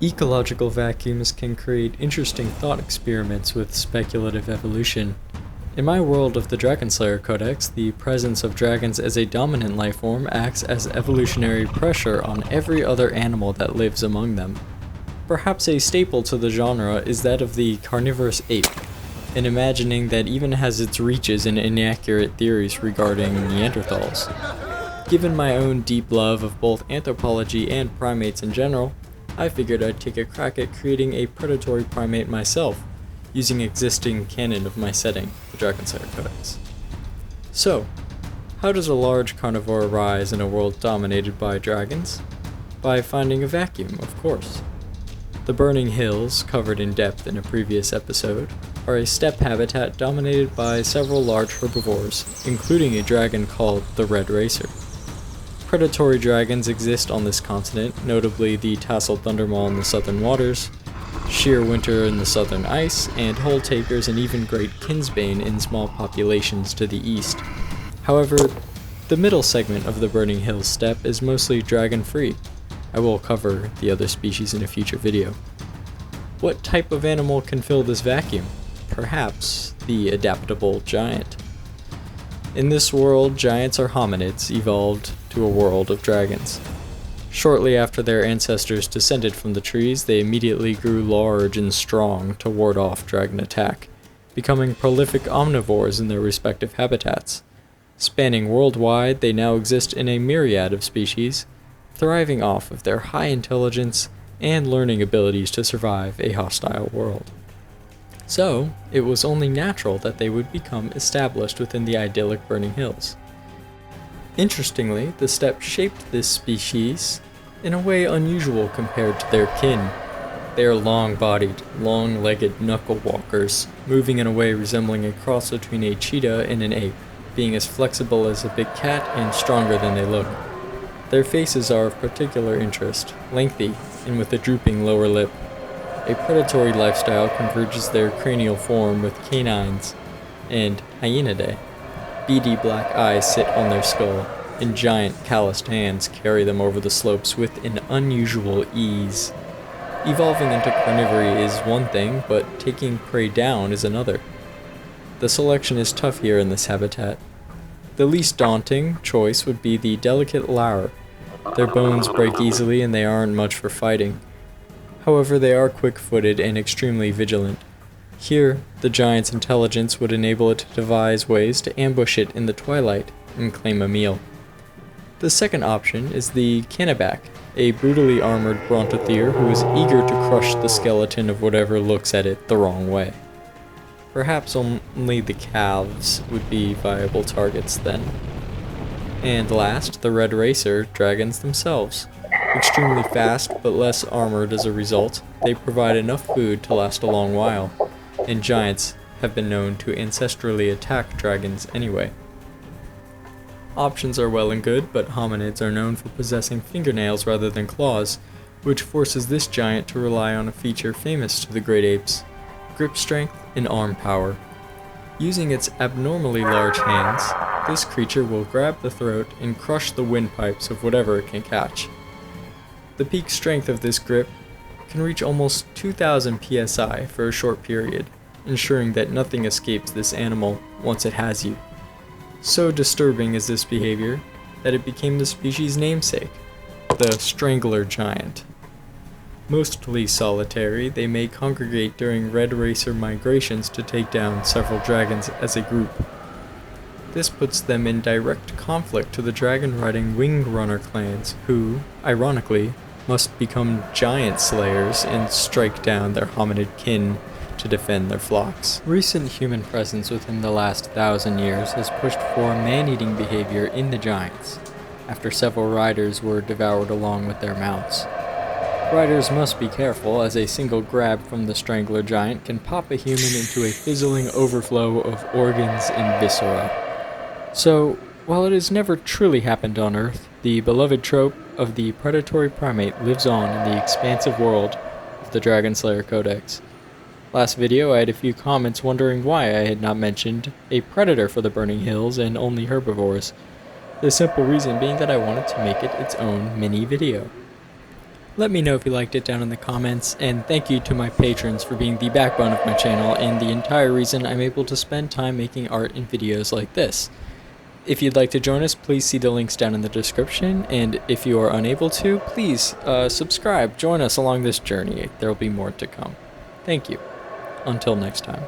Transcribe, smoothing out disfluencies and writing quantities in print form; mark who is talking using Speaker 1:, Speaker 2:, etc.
Speaker 1: Ecological vacuums can create interesting thought experiments with speculative evolution. In my world of the Dragonslayer Codex, the presence of dragons as a dominant life form acts as evolutionary pressure on every other animal that lives among them. Perhaps a staple to the genre is that of the carnivorous ape, an imagining that even has its reaches in inaccurate theories regarding Neanderthals. Given my own deep love of both anthropology and primates in general, I figured I'd take a crack at creating a predatory primate myself, using existing canon of my setting, the Dragonslayer Codex. So, how does a large carnivore arise in a world dominated by dragons? By finding a vacuum, of course. The burning hills, covered in depth in a previous episode, are a steppe habitat dominated by several large herbivores, including a dragon called the Red Racer. Predatory dragons exist on this continent, notably the tasseled thundermaw in the southern waters, shearwinter in the southern ice, and hole takers and even great kinsbane in small populations to the east. However, the middle segment of the Burning Hills steppe is mostly dragon-free. I will cover the other species in a future video. What type of animal can fill this vacuum? Perhaps the adaptable giant. In this world, giants are hominids evolved to a world of dragons. Shortly after their ancestors descended from the trees, they immediately grew large and strong to ward off dragon attack, becoming prolific omnivores in their respective habitats. Spanning worldwide, they now exist in a myriad of species, thriving off of their high intelligence and learning abilities to survive a hostile world. So, it was only natural that they would become established within the idyllic Burning Hills. Interestingly, the steppe shaped this species in a way unusual compared to their kin. They are long-bodied, long-legged knuckle walkers, moving in a way resembling a cross between a cheetah and an ape, being as flexible as a big cat and stronger than they look. Their faces are of particular interest, lengthy and with a drooping lower lip. A predatory lifestyle converges their cranial form with canines and hyenidae. Beady black eyes sit on their skull, and giant calloused hands carry them over the slopes with an unusual ease. Evolving into carnivory is one thing, but taking prey down is another. The selection is tough here in this habitat. The least daunting choice would be the delicate larr. Their bones break easily and they aren't much for fighting. However, they are quick-footed and extremely vigilant. Here, the giant's intelligence would enable it to devise ways to ambush it in the twilight and claim a meal. The second option is the canneback, a brutally armored brontothere who is eager to crush the skeleton of whatever looks at it the wrong way. Perhaps only the calves would be viable targets then. And last, the Red Racer dragons themselves. Extremely fast, but less armored as a result, they provide enough food to last a long while, and giants have been known to ancestrally attack dragons anyway. Options are well and good, but hominids are known for possessing fingernails rather than claws, which forces this giant to rely on a feature famous to the great apes: grip strength and arm power. Using its abnormally large hands, this creature will grab the throat and crush the windpipes of whatever it can catch. The peak strength of this grip can reach almost 2,000 psi for a short period, ensuring that nothing escapes this animal once it has you. So disturbing is this behavior that it became the species' namesake, the strangler giant. Mostly solitary, they may congregate during Red Racer migrations to take down several dragons as a group. This puts them in direct conflict to the dragon-riding winged runner clans who, ironically, must become giant slayers and strike down their hominid kin to defend their flocks. Recent human presence within the last 1,000 years has pushed for man-eating behavior in the giants, after several riders were devoured along with their mounts. Riders must be careful, as a single grab from the strangler giant can pop a human into a fizzling overflow of organs and viscera. So, while it has never truly happened on Earth, the beloved trope of the predatory primate lives on in the expansive world of the Dragonslayer Codex. Last video I had a few comments wondering why I had not mentioned a predator for the Burning Hills and only herbivores. The simple reason being that I wanted to make it its own mini video. Let me know if you liked it down in the comments, and thank you to my patrons for being the backbone of my channel and the entire reason I'm able to spend time making art and videos like this. If you'd like to join us, please see the links down in the description, and if you are unable to, please subscribe, join us along this journey. There will be more to come. Thank you. Until next time.